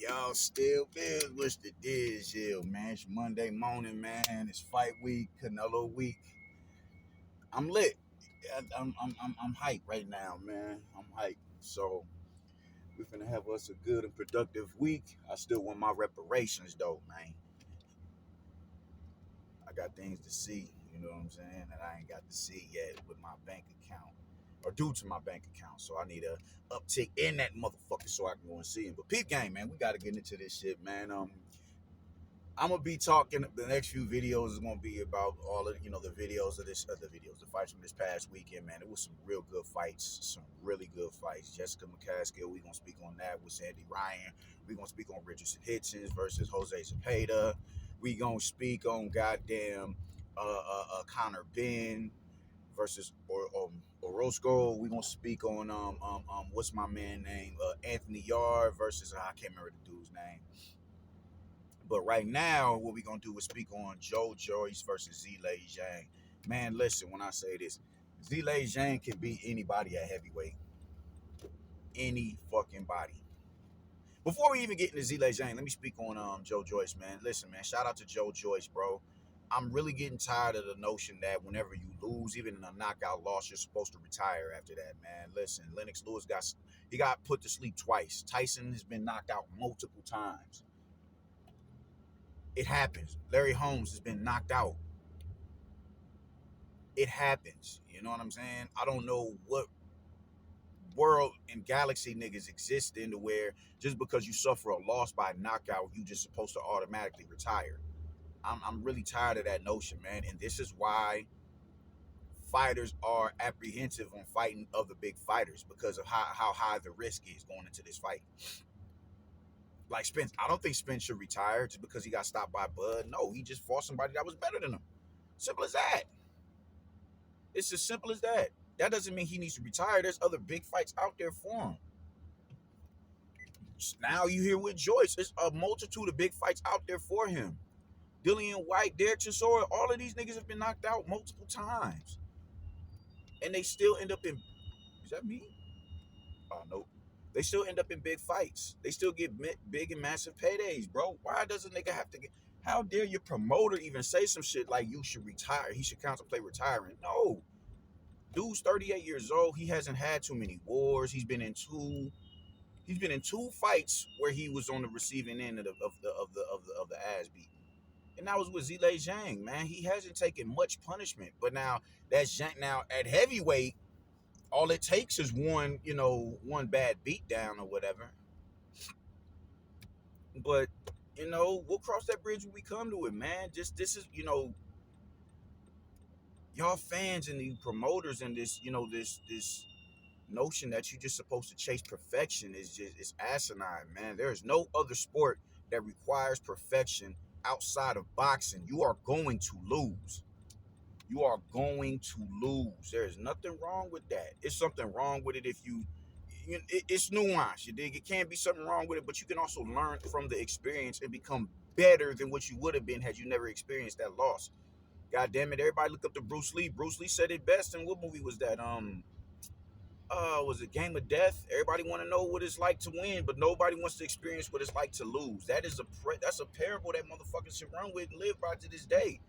Y'all still biz? What's the deal, man? It's Monday morning, man. It's fight week, Canelo week. I'm lit. I'm hyped right now, man. I'm hyped. So we're gonna have us a good and productive week. I still want my reparations though, man. I got things to see, you know what I'm saying, that I ain't got to see yet with my bank account. Or due to my bank account. So I need a uptick in that motherfucker so I can go and see him. But peep game, man, we gotta get into this shit, man. I'm gonna be talking. The next few videos is gonna be about all of the videos of the fights from this past weekend. Man, it was some real good fights, some really good fights. Jessica McCaskill, we gonna speak on that with Sandy Ryan. We gonna speak on Richardson Hitchens versus Jose Zepeda. We gonna speak on goddamn Connor Ben versus Orozco. We gonna speak on what's my man name, Anthony Yard versus I can't remember the dude's name. But right now, what we're going to do is speak on Joyce versus Zhang. Man, listen, when I say this, Zhang can beat anybody at heavyweight. Any fucking body. Before we even get into Zhang, let me speak on Joyce, man. Listen, man, shout out to Joyce, bro. I'm really getting tired of the notion that whenever you lose, even in a knockout loss, you're supposed to retire after that, man. Listen, Lennox Lewis got put to sleep twice. Tyson has been knocked out multiple times. It happens. Larry Holmes has been knocked out. It happens. You know what I'm saying? I don't know what world and galaxy niggas exist in to where just because you suffer a loss by knockout, you just supposed to automatically retire. I'm really tired of that notion, man. And this is why fighters are apprehensive on fighting other big fighters because of how high the risk is going into this fight. Like Spence, I don't think Spence should retire just because he got stopped by Bud. No, he just fought somebody that was better than him. Simple as that. It's as simple as that. That doesn't mean he needs to retire. There's other big fights out there for him. Now you hear with Joyce, there's a multitude of big fights out there for him. Dillian White, Derek Chisora, all of these niggas have been knocked out multiple times. And they still end up in... Is that me? Oh, no. They still end up in big fights. They still get big and massive paydays, bro. Why does a nigga have to get... How dare your promoter even say some shit like you should retire? He should contemplate retiring. No. Dude's 38 years old. He hasn't had too many wars. He's been in two fights where he was on the receiving end of the ass beat. And that was with Zhang, man. He hasn't taken much punishment. But now that's Zhang. Now at heavyweight, all it takes is one bad beat down or whatever. But, we'll cross that bridge when we come to it, man. Just this is, y'all fans and the promoters and this, this notion that you're just supposed to chase perfection is asinine, man. There is no other sport that requires perfection outside of boxing. You are going to lose. You are going to lose. There is nothing wrong with that. It's something wrong with it if it's nuance. You dig? It can be something wrong with it, but you can also learn from the experience and become better than what you would have been had you never experienced that loss. God damn it! Everybody look up to Bruce Lee. Bruce Lee said it best. And what movie was that? Was it Game of Death? Everybody want to know what it's like to win, but nobody wants to experience what it's like to lose. That's a parable that motherfuckers should run with and live by to this day.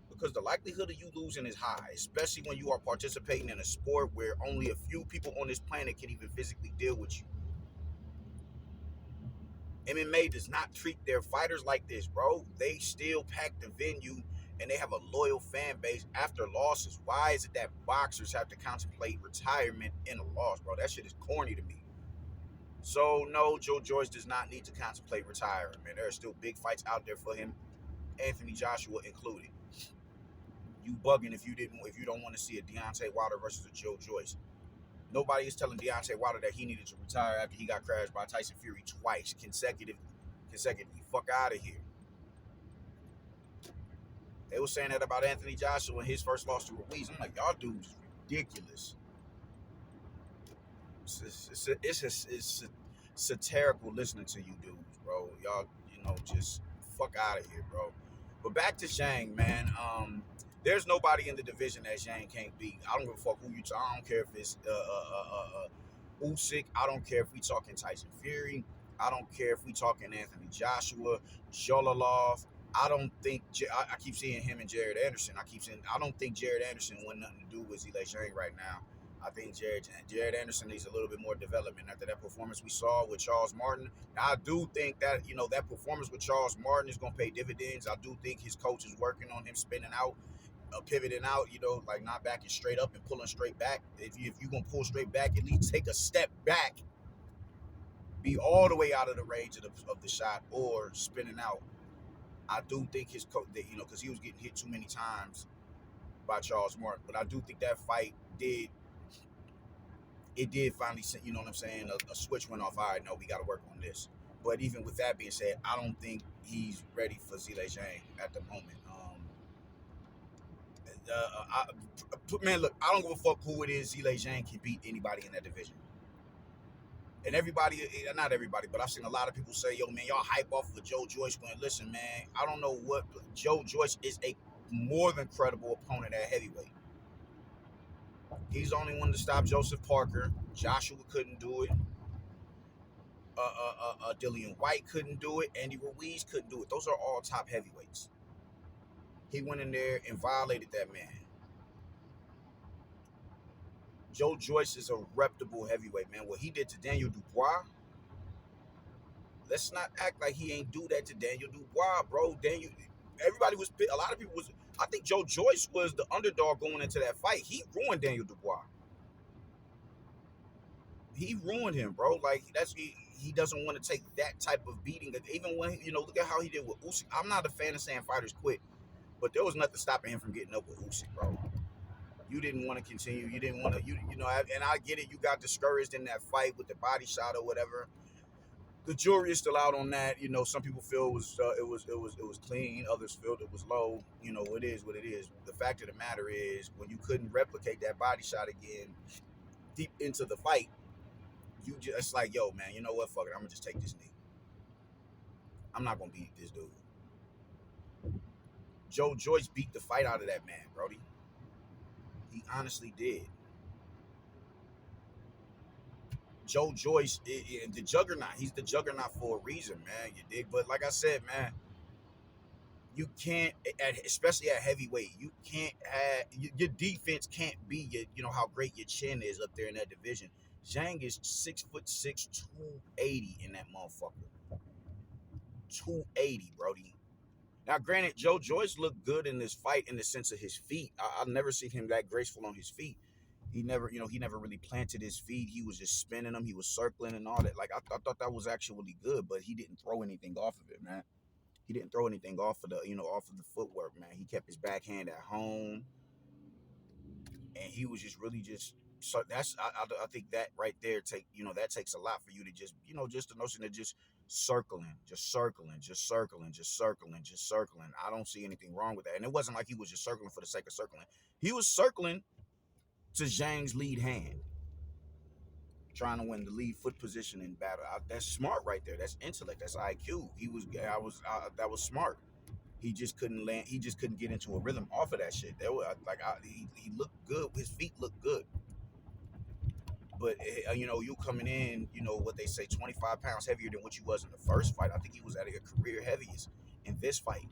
Because the likelihood of you losing is high, especially when you are participating in a sport where only a few people on this planet can even physically deal with you. MMA does not treat their fighters like this, bro. They still pack the venue and they have a loyal fan base after losses. Why is it that boxers have to contemplate retirement in a loss, bro? That shit is corny to me. So, no, Joyce does not need to contemplate retiring, man. There are still big fights out there for him, Anthony Joshua included. You bugging if you don't want to see a Deontay Wilder versus a Joyce. Nobody is telling Deontay Wilder that he needed to retire after he got crashed by Tyson Fury twice consecutively. Fuck out of here. They were saying that about Anthony Joshua and his first loss to Ruiz. I'm like, y'all dudes is ridiculous. It's satirical listening to you dudes, bro. Y'all, just fuck out of here, bro. But back to Zhang, man. There's nobody in the division that Zhang can't beat. I don't give a fuck who you talk. I don't care if it's Usyk. I don't care if we talking Tyson Fury. I don't care if we talking Anthony Joshua, Jolalov. I don't think I keep seeing him and Jared Anderson. I don't think Jared Anderson want nothing to do with Zhang Zhang right now. I think Jared Anderson needs a little bit more development after that performance we saw with Charles Martin. Now, I do think that that performance with Charles Martin is going to pay dividends. I do think his coach is working on him spinning out, pivoting out. Like not backing straight up and pulling straight back. If you're going to pull straight back, at least take a step back, be all the way out of the range of the shot, or spinning out. I do think his coach, because he was getting hit too many times by Charles Martin. But I do think that fight did finally, what I'm saying, a switch went off. All right, no, we got to work on this. But even with that being said, I don't think he's ready for Zhang Zhang at the moment. Man, look, I don't give a fuck who it is. Zhang Zhang can beat anybody in that division. And everybody, not everybody, but I've seen a lot of people say, yo, man, y'all hype off of Joe Joyce. When listen, man, I don't know what Joe Joyce is a more than credible opponent at heavyweight. He's the only one to stop Joseph Parker. Joshua couldn't do it. Dillian White couldn't do it. Andy Ruiz couldn't do it. Those are all top heavyweights. He went in there and violated that man. Joe Joyce is a reputable heavyweight, man. What he did to Daniel Dubois, let's not act like he ain't do that to Daniel Dubois, bro. Everybody was, a lot of people was, I think Joe Joyce was the underdog going into that fight. He ruined Daniel Dubois. He ruined him, bro. Like, he doesn't want to take that type of beating. Even when, look at how he did with Usyk. I'm not a fan of saying fighters quit, but there was nothing stopping him from getting up with Usyk, bro. You didn't want to continue. You didn't want to, and I get it. You got discouraged in that fight with the body shot or whatever. The jury is still out on that. Some people feel it was clean. Others feel it was low. It is what it is. The fact of the matter is, when you couldn't replicate that body shot again deep into the fight, you just like, yo, man, you know what? Fuck it. I'm gonna just take this knee. I'm not gonna beat this dude. Joe Joyce beat the fight out of that man, Brody. He honestly did. Joe Joyce, the juggernaut. He's the juggernaut for a reason, man. You dig? But like I said, man, you can't, especially at heavyweight, you can't have your defense can't be how great your chin is up there in that division. Zhang is 6'6", 280 in that motherfucker. 280, Brody. Now, granted, Joe Joyce looked good in this fight in the sense of his feet. I've never seen him that graceful on his feet. He never really planted his feet. He was just spinning them. He was circling and all that. Like, I thought that was actually good, but he didn't throw anything off of it, man. He didn't throw anything off of the footwork, man. He kept his backhand at home, and he was just really just. So I think that right there that takes a lot for you to just just the notion of just circling. I don't see anything wrong with that, and it wasn't like he was just circling for the sake of circling. He was circling to Zhang's lead hand, trying to win the lead foot position in battle. That's smart right there. That's intellect. That's IQ. That was smart. He just couldn't land. He just couldn't get into a rhythm off of that shit. He looked good. His feet looked good. But you coming in, what they say, 25 pounds heavier than what you was in the first fight. I think he was at a career heaviest in this fight.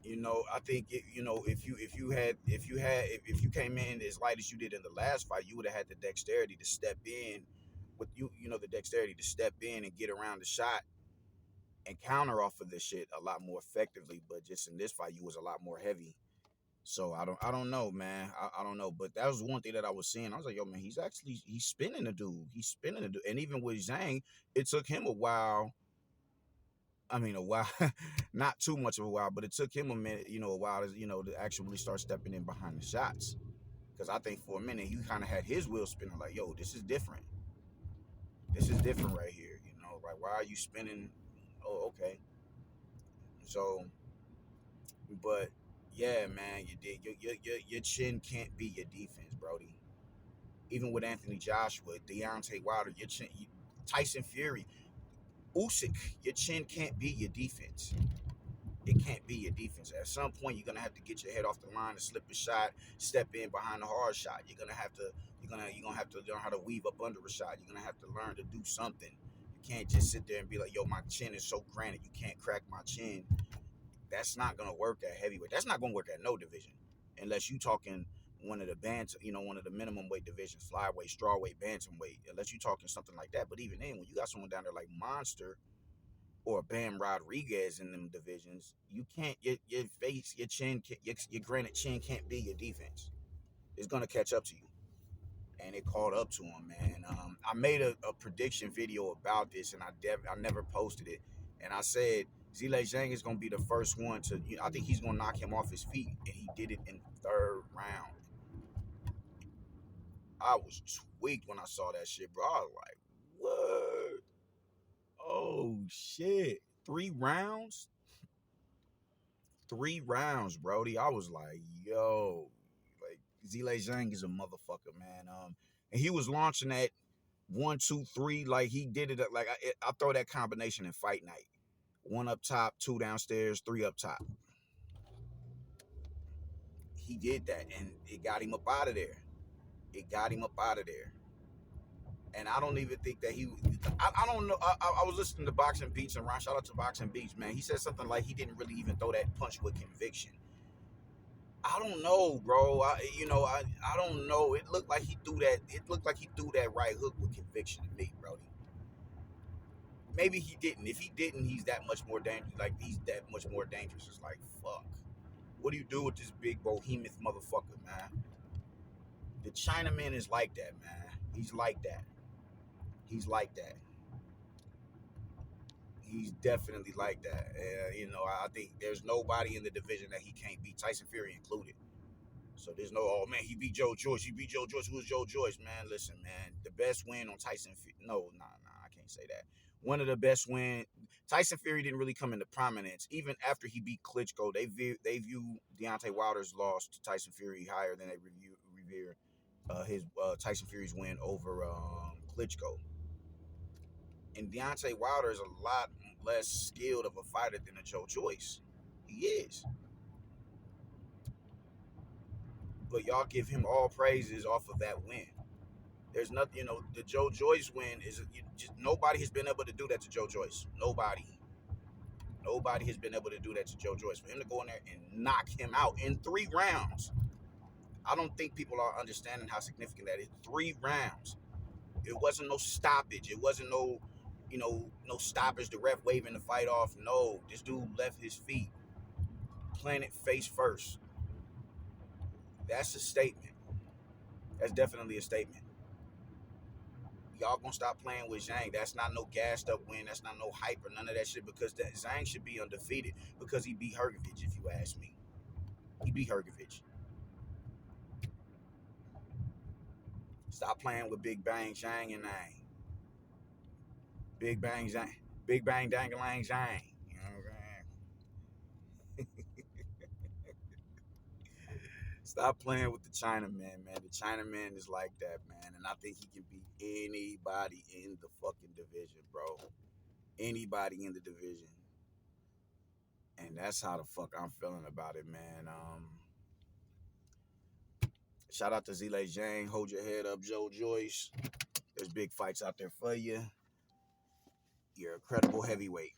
I think if you came in as light as you did in the last fight, you would have had the dexterity to step in and get around the shot and counter off of this shit a lot more effectively. But just in this fight, you was a lot more heavy. So I don't know, man. I don't know. But that was one thing that I was seeing. I was like, yo, man, he's spinning the dude. And even with Zhang, it took him a while. I mean, a while, not too much of a while, but it took him a minute, a while to actually start stepping in behind the shots. Because I think for a minute, he kind of had his wheels spinning like, yo, this is different. This is different right here. Like, why are you spinning? Oh, okay. So, but yeah, man, your chin can't be your defense, Brody. Even with Anthony Joshua, Deontay Wilder, your chin, Tyson Fury, Usyk, your chin can't be your defense. It can't be your defense. At some point, you're gonna have to get your head off the line and slip a shot, step in behind the hard shot. You're gonna have to learn how to weave up under a shot. You're gonna have to learn to do something. You can't just sit there and be like, yo, my chin is so granite, you can't crack my chin. That's not gonna work at heavyweight. That's not gonna work at no division, unless you talking one of the one of the minimum weight divisions, flyweight, strawweight, bantamweight. Unless you talking something like that. But even then, when you got someone down there like Monster or Bam Rodriguez in them divisions, you can't your face, your chin, your granite chin can't be your defense. It's gonna catch up to you, and it caught up to him, man. I made a prediction video about this, and I never posted it, and I said Zhang is gonna be the first one to. I think he's gonna knock him off his feet, and he did it in the third round. I was tweaked when I saw that shit, bro. I was like, what? Oh shit! 3 rounds? 3 rounds, Brody. I was like, yo, like Zhang is a motherfucker, man. And he was launching that 1, 2, 3, like he did it. Like I throw that combination in fight night: 1 up top, 2 downstairs, 3 up top. He did that, and it got him up out of there. It got him up out of there. And I don't even think that he. I don't know. I was listening to Boxing Beats and Ron. Shout out to Boxing Beats, man. He said something like he didn't really even throw that punch with conviction. I don't know, bro. I don't know. It looked like he threw that. It looked like he threw that right hook with conviction to me, bro. Maybe he didn't. If he didn't, he's that much more dangerous. Like he's that much more dangerous. It's like fuck. What do you do with this big behemoth motherfucker, man? The Chinaman is like that, man. He's like that. He's like that. He's definitely like that. I think there's nobody in the division that he can't beat, Tyson Fury included. So there's no, oh man, he beat Joe Joyce. He beat Joe Joyce. Who's Joe Joyce, man? Listen, man, the best win on Tyson. No, I can't say that. One of the best win. Tyson Fury didn't really come into prominence even after he beat Klitschko. They view Deontay Wilder's loss to Tyson Fury higher than they revere his Tyson Fury's win over Klitschko. And Deontay Wilder is a lot less skilled of a fighter than a Joe Joyce. He is. But y'all give him all praises off of that win. There's nothing, the Joe Joyce win is just nobody has been able to do that to Joe Joyce. Nobody. Nobody has been able to do that to Joe Joyce. For him to go in there and knock him out in 3 rounds, I don't think people are understanding how significant that is. 3 rounds. It wasn't no stoppage. It wasn't no stoppage. The ref waving the fight off. No, this dude left his feet, planted face first. That's a statement. That's definitely a statement. Y'all gonna stop playing with Zhang. That's not no gassed up win. That's not no hype or none of that shit because that Zhang should be undefeated because he beat Hrgovic, if you ask me. He beat Hrgovic. Stop playing with Big Bang Zhang and Nang. Big Bang Zhang. Big Bang Dangalang Zhang. You know what I'm saying? Stop playing with the Chinaman, man. The Chinaman is like that, man. And I think he can beat anybody in the fucking division, bro. Anybody in the division. And that's how the fuck I'm feeling about it, man. Shout out to Zhang. Hold your head up, Joe Joyce. There's big fights out there for you. You're a credible heavyweight.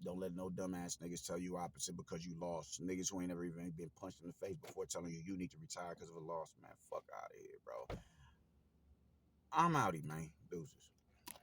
Don't let no dumbass niggas tell you opposite because you lost. Niggas who ain't never even been punched in the face before telling you need to retire because of a loss, man. Fuck out of here, bro. I'm outie, man. Deuces.